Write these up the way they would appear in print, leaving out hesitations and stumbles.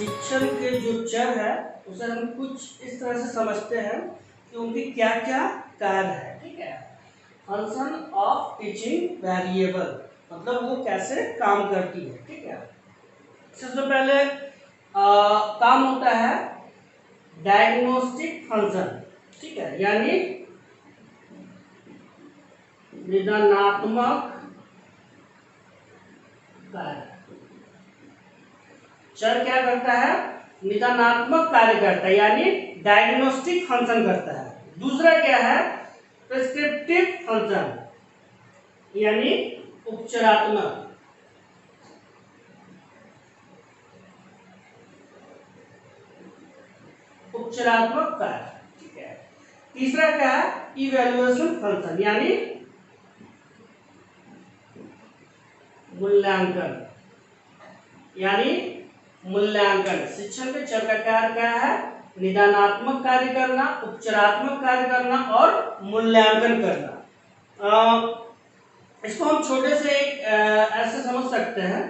शिक्षण के जो चर है उसे हम कुछ इस तरह से समझते हैं कि उनके क्या क्या कार्य है। ठीक है, फंक्शन ऑफ टीचिंग वेरिएबल मतलब वो कैसे काम करती है। ठीक है, सबसे पहले काम होता है डायग्नोस्टिक फंक्शन। ठीक है, यानी निदानात्मक कार्य। चर क्या करता है? निदानात्मक कार्य करता है, यानी डायग्नोस्टिक फंक्शन करता है। दूसरा क्या है? प्रिस्क्रिप्टिव फंक्शन, यानी उपचारात्मक। उपचारात्मक कार्य। ठीक है, तीसरा क्या है? इवैल्यूएशन फंक्शन, यानी मूल्यांकन। यानी मूल्यांकन। शिक्षण के चर का कार्य क्या है? निदानात्मक कार्य करना, उपचारात्मक कार्य करना और मूल्यांकन करना। इसको हम छोटे से एक ऐसे समझ सकते हैं,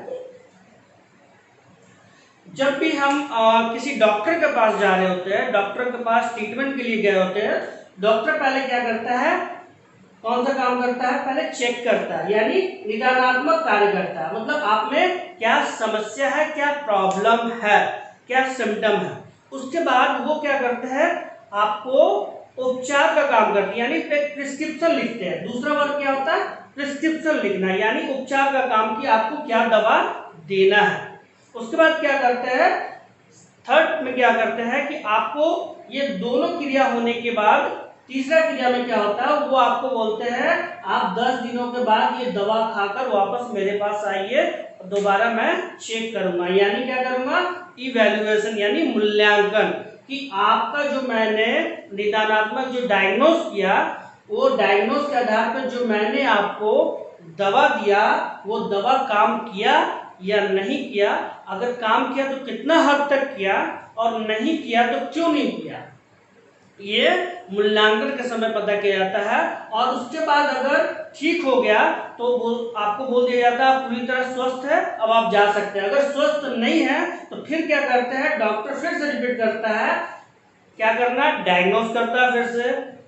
जब भी हम किसी डॉक्टर के पास जा रहे होते हैं, डॉक्टर के पास ट्रीटमेंट के लिए गए होते हैं, डॉक्टर पहले क्या करता है? कौन सा काम करता है? पहले चेक करता है, यानी निदानात्मक कार्य करता है। मतलब आप में क्या समस्या है, क्या प्रॉब्लम है, क्या सिम्टम है। उसके बाद वो क्या करते हैं? आपको उपचार का काम करते हैं, यानी एक प्रिस्क्रिप्शन लिखते हैं। दूसरा वर्ग क्या होता है? प्रिस्क्रिप्शन लिखना, यानी उपचार का काम कि आपको क्या दवा देना है। उसके बाद क्या करते हैं? थर्ड में क्या करते हैं कि आपको ये दोनों क्रिया होने के बाद तीसरा क्रिया में क्या होता है, वो आपको बोलते हैं आप 10 दिनों के बाद ये दवा खाकर वापस मेरे पास आइए, दोबारा मैं चेक करूंगा। यानी क्या करूंगा? इवैल्यूएशन, यानी मूल्यांकन, कि आपका जो मैंने निदानात्मक जो डायग्नोस किया, वो डायग्नोस के आधार पर जो मैंने आपको दवा दिया, वो दवा काम किया या नहीं किया। अगर काम किया तो कितना हद तक किया, और नहीं किया तो क्यों नहीं किया, ये मूल्यांकन के समय पता किया जाता है। और उसके बाद अगर ठीक हो गया तो आपको बोल दिया जाता है आप पूरी तरह स्वस्थ है, अब आप जा सकते हैं। अगर स्वस्थ नहीं है तो फिर क्या करते हैं? डॉक्टर फिर से रिपीट करता है, क्या करना? डायग्नोस करता है,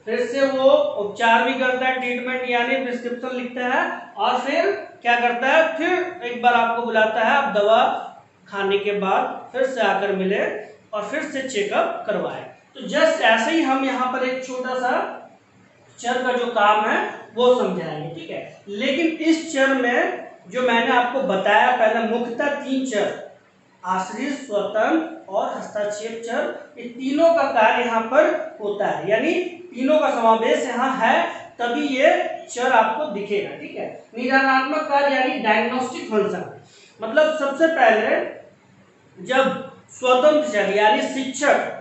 फिर से वो उपचार भी करता है, ट्रीटमेंट यानी प्रिस्क्रिप्शन लिखता है, और फिर क्या करता है? फिर एक बार आपको बुलाता है, आप दवा खाने के बाद फिर से आकर मिले और फिर से चेकअप करवाए। तो जस्ट ऐसे ही हम यहाँ पर एक छोटा सा चर का जो काम है वो समझाएंगे। ठीक है, लेकिन इस चर में जो मैंने आपको बताया पहले, मुख्यतः 3 चर, आश्रित, स्वतंत्र और हस्तक्षेप चर, ये तीनों का कार्य यहाँ पर होता है, यानी तीनों का समावेश यहाँ है, तभी ये चर आपको दिखेगा। ठीक है, निदानात्मक कार्य यानी डायग्नोस्टिक फंक्शन, मतलब सबसे पहले जब स्वतंत्र चर यानी शिक्षक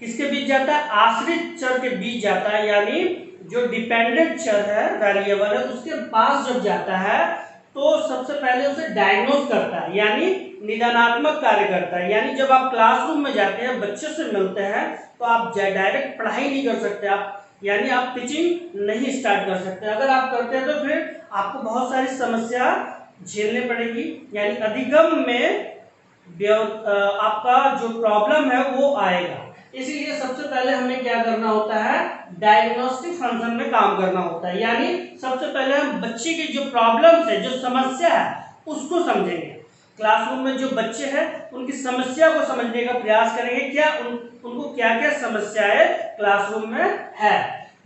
किसके बीच जाता है? आश्रित चर के बीच जाता है, यानी जो डिपेंडेंट चर है, वेरिएबल है, उसके पास जब जाता है तो सबसे पहले उसे डायग्नोस करता है, यानी निदानात्मक कार्य करता है। यानी जब आप क्लासरूम में जाते हैं, बच्चे से मिलते हैं, तो आप डायरेक्ट पढ़ाई नहीं कर सकते, आप यानी आप टीचिंग नहीं स्टार्ट कर सकते। अगर आप करते हैं तो फिर आपको बहुत सारी समस्या झेलनी पड़ेगी, यानी अधिगम में आपका जो प्रॉब्लम है वो आएगा। इसीलिए सबसे पहले हमें क्या करना होता है? डायग्नोस्टिक फंक्शन में काम करना होता है, यानी सबसे पहले हम बच्चे की जो प्रॉब्लम्स है, जो समस्या है, उसको समझेंगे। क्लासरूम में जो बच्चे हैं उनकी समस्या को समझने का प्रयास करेंगे, क्या उनको क्या क्या समस्याएं क्लासरूम में है।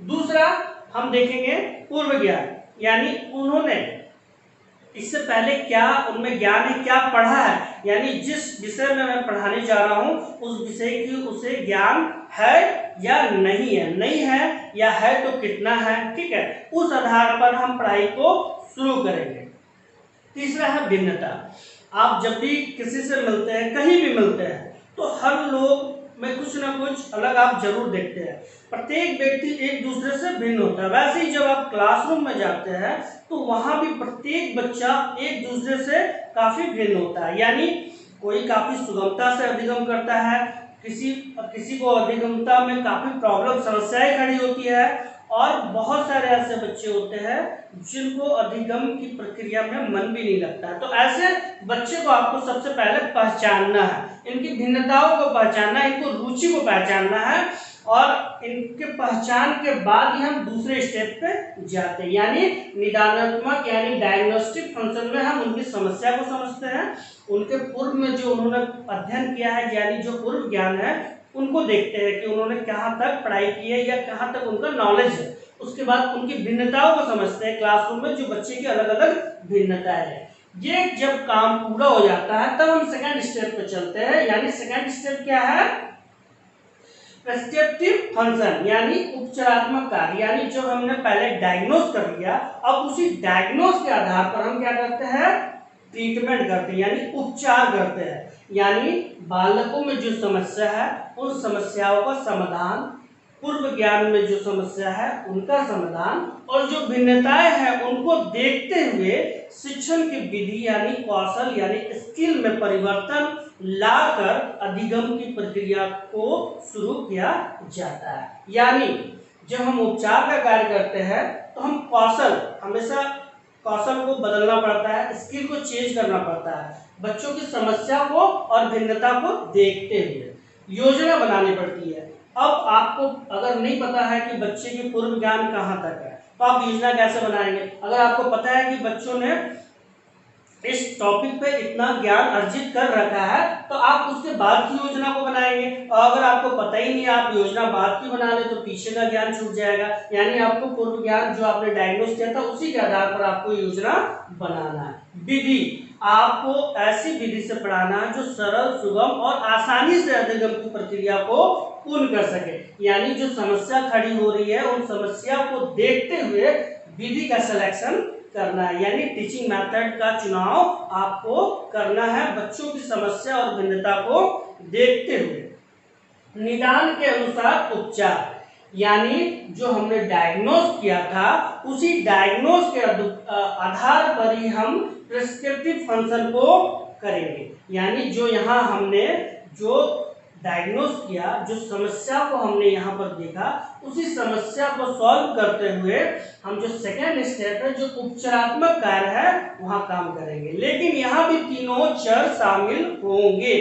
दूसरा हम देखेंगे पूर्व ज्ञान, यानी उन्होंने इससे पहले क्या उनमें ज्ञान है, क्या पढ़ा है, यानी जिस विषय में मैं पढ़ाने जा रहा हूं उस विषय की उसे ज्ञान है या नहीं है, नहीं है या है तो कितना है। ठीक है, उस आधार पर हम पढ़ाई को शुरू करेंगे। तीसरा है भिन्नता। आप जब भी किसी से मिलते हैं, कहीं भी मिलते हैं, तो हर लोग में कुछ ना कुछ अलग आप जरूर देखते हैं। प्रत्येक व्यक्ति एक दूसरे से भिन्न होता है। वैसे ही जब आप क्लासरूम में जाते हैं तो वहां भी प्रत्येक बच्चा एक दूसरे से काफी भिन्न होता है, यानी कोई काफी सुगमता से अधिगम करता है, किसी को अधिगमता में काफी प्रॉब्लम, समस्याएं खड़ी होती है, और बहुत सारे ऐसे बच्चे होते हैं जिनको अधिगम की प्रक्रिया में मन भी नहीं लगता है। तो ऐसे बच्चे को आपको सबसे पहले पहचानना है, इनकी भिन्नताओं को पहचानना है, इनको रुचि को पहचानना है, और इनके पहचान के बाद ही हम दूसरे स्टेप पे जाते हैं, यानी निदानात्मक यानी डायग्नोस्टिक फंक्शन में हम उनकी समस्या को समझते हैं, उनके पूर्व में जो उन्होंने अध्ययन किया है यानी जो पूर्व ज्ञान है उनको देखते हैं कि उन्होंने कहाँ तक पढ़ाई की है या कहाँ तक उनका नॉलेज है। उसके बाद उनकी भिन्नताओं को समझते हैं, क्लासरूम में जो बच्चे की अलग अलग भिन्नताएं हैं। ये जब काम पूरा हो जाता है तब हम सेकंड स्टेप पे चलते हैं, यानी सेकंड स्टेप क्या है, प्रिस्क्रिप्टिव फंक्शन यानी उपचारात्मक कार्य, यानी जो हमने पहले डायग्नोस कर लिया अब उसी डायग्नोस के आधार पर हम क्या करते हैं, ट्रीटमेंट करते हैं यानी उपचार करते हैं। यानी बालकों में जो समस्या है उन समस्याओं का समाधान, पूर्व ज्ञान में जो समस्या है उनका समाधान, और जो भिन्नताएं हैं उनको देखते हुए शिक्षण की विधि यानी कौशल यानी स्किल में परिवर्तन लाकर अधिगम की प्रक्रिया को शुरू किया जाता है। यानी जब हम उपचार का कार्य करते हैं तो हम कौशल, हमेशा कौशल को बदलना पड़ता है, स्किल को चेंज करना पड़ता है, बच्चों की समस्या को और भिन्नता को देखते हुए योजना बनानी पड़ती है। अब आपको अगर नहीं पता है कि बच्चे की पूर्व ज्ञान कहाँ तक है तो आप योजना कैसे बनाएंगे। अगर आपको पता है कि बच्चों ने इस टॉपिक पे इतना ज्ञान अर्जित कर रखा है तो आप उसके बाद की योजना को बनाएंगे, और अगर आपको पता ही नहीं आप योजना बाद की बना ले तो पीछे का ज्ञान छूट जाएगा। यानी आपको पूर्व ज्ञान जो आपने डायग्नोस किया था उसी के आधार पर आपको योजना बनाना है। विधि, आपको ऐसी विधि से पढ़ाना है जो सरल, सुगम और आसानी से अधिगम की प्रक्रिया को पूर्ण कर सके। यानी जो समस्या खड़ी हो रही है उन समस्या को देखते हुए विधि का सिलेक्शन करना है, यानी टीचिंग मेथड का चुनाव आपको करना है बच्चों की समस्या और भिन्नता को देखते हुए। निदान के अनुसार उपचार, यानी जो हमने डायग्नोस किया था उसी डायग्नोस के आधार पर ही हम प्रिस्क्रिप्टिव फंक्शन को करेंगे। यानी जो यहाँ हमने जो डायग्नोस किया, जो समस्या को हमने यहाँ पर देखा, उसी समस्या को सॉल्व करते हुए हम जो सेकेंड स्टेप है जो उपचारात्मक कार्य है वहाँ काम करेंगे। लेकिन यहाँ भी तीनों चर शामिल होंगे,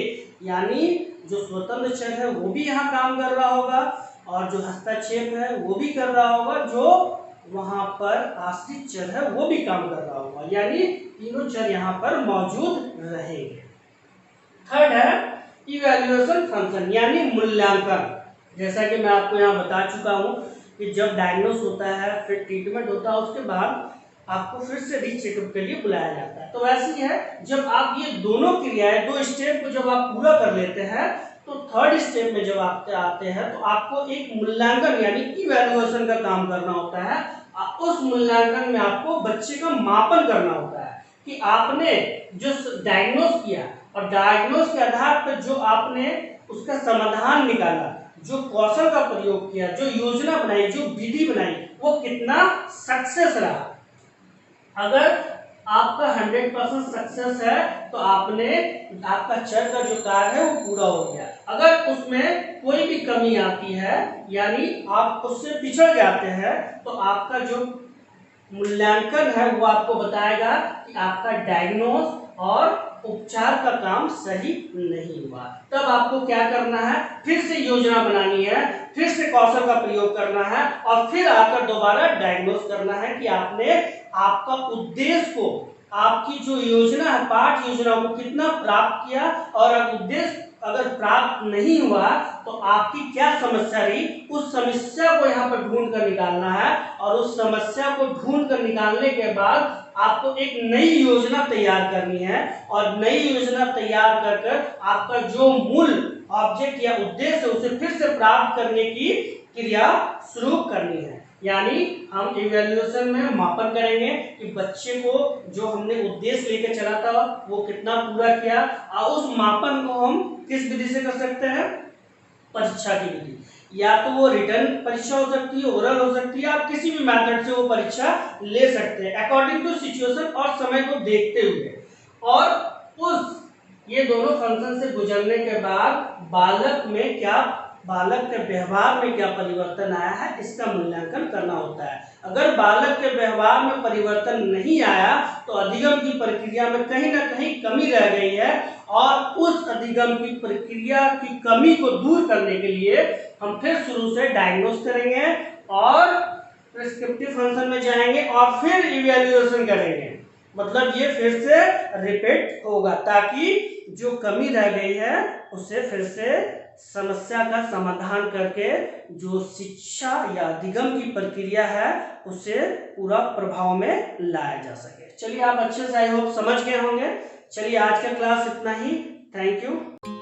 यानी जो स्वतंत्र चर है वो भी यहाँ काम कर रहा होगा और जो हस्तक्षेप है वो भी कर रहा होगा, जो वहाँ पर आश्रित चर है वो भी काम कर रहा होगा, यानी तीनों चर यहाँ पर मौजूद रहेंगे। थर्ड है इवैल्यूएशन फंक्शन यानी मूल्यांकन। जैसा कि मैं आपको यहाँ बता चुका हूँ कि जब डायग्नोस होता है फिर ट्रीटमेंट होता है उसके बाद आपको फिर से रीचेकअप के लिए बुलाया जाता है। तो वैसे ही है, जब आप ये दोनों क्रियाएं, दो स्टेप को जब आप पूरा कर लेते हैं तो थर्ड स्टेप में जब आप आते हैं तो आपको एक मूल्यांकन यानी इवैल्यूएशन का काम करना होता है। उस मूल्यांकन में आपको बच्चे का मापन करना होता है कि आपने जो डायग्नोस किया और डायग्नोस के आधार पर जो आपने उसका समाधान निकाला, जो कौशल का प्रयोग किया, जो योजना बनाई, जो विधि बनाई, वो कितना सक्सेस रहा। अगर आपका 100% सक्सेस है तो आपका चर का जो कार्य है वो पूरा हो गया। अगर उसमें कोई भी कमी आती है यानी आप उससे पिछड़ जाते हैं तो आपका जो मूल्यांकन है वो आपको बताएगा कि आपका डायग्नोस और उपचार का काम सही नहीं हुआ। तब आपको क्या करना है, फिर से योजना बनानी है, फिर से कौशल का प्रयोग करना है और फिर आकर दोबारा डायग्नोस करना है कि आपने आपका उद्देश्य को, आपकी जो योजना है, पाठ योजना को कितना प्राप्त किया, और उद्देश्य अगर प्राप्त नहीं हुआ तो आपकी क्या समस्या रही, उस समस्या को यहाँ पर ढूंढ कर निकालना है। और उस समस्या को ढूंढ कर निकालने के बाद आपको एक नई योजना तैयार करनी है और नई योजना तैयार कर आपका जो मूल ऑब्जेक्ट या उद्देश्य है उसे फिर से प्राप्त करने की क्रिया शुरू करनी है। यानी हम इवैल्यूएशन में मापन करेंगे कि बच्चे को जो हमने उद्देश्य लेकर चला था वो कितना पूरा किया, और उस मापन को हम किस विधि से कर सकते हैं, परीक्षा की विधि। या तो वो रिटर्न परीक्षा हो सकती है, ओरल हो सकती है, आप किसी भी मेथड से वो परीक्षा ले सकते हैं अकॉर्डिंग टू सिचुएशन और समय को देखते हुए। और उस ये दोनों फंक्शन से गुजरने के बाद बालक में क्या बालक के व्यवहार में क्या परिवर्तन आया है इसका मूल्यांकन करना होता है। अगर बालक के व्यवहार में परिवर्तन नहीं आया तो अधिगम की प्रक्रिया में कहीं ना कहीं कमी रह गई है, और उस अधिगम की प्रक्रिया की कमी को दूर करने के लिए हम फिर शुरू से डायग्नोस करेंगे और प्रिस्क्रिप्टिव फंक्शन में जाएंगे और फिर इवैल्यूएशन करेंगे। मतलब ये फिर से रिपीट होगा ताकि जो कमी रह गई है उसे फिर से समस्या का समाधान करके जो शिक्षा या अधिगम की प्रक्रिया है उसे पूरा प्रभाव में लाया जा सके। चलिए आप अच्छे से आई होप समझ गए होंगे। चलिए आज का क्लास इतना ही। Thank you.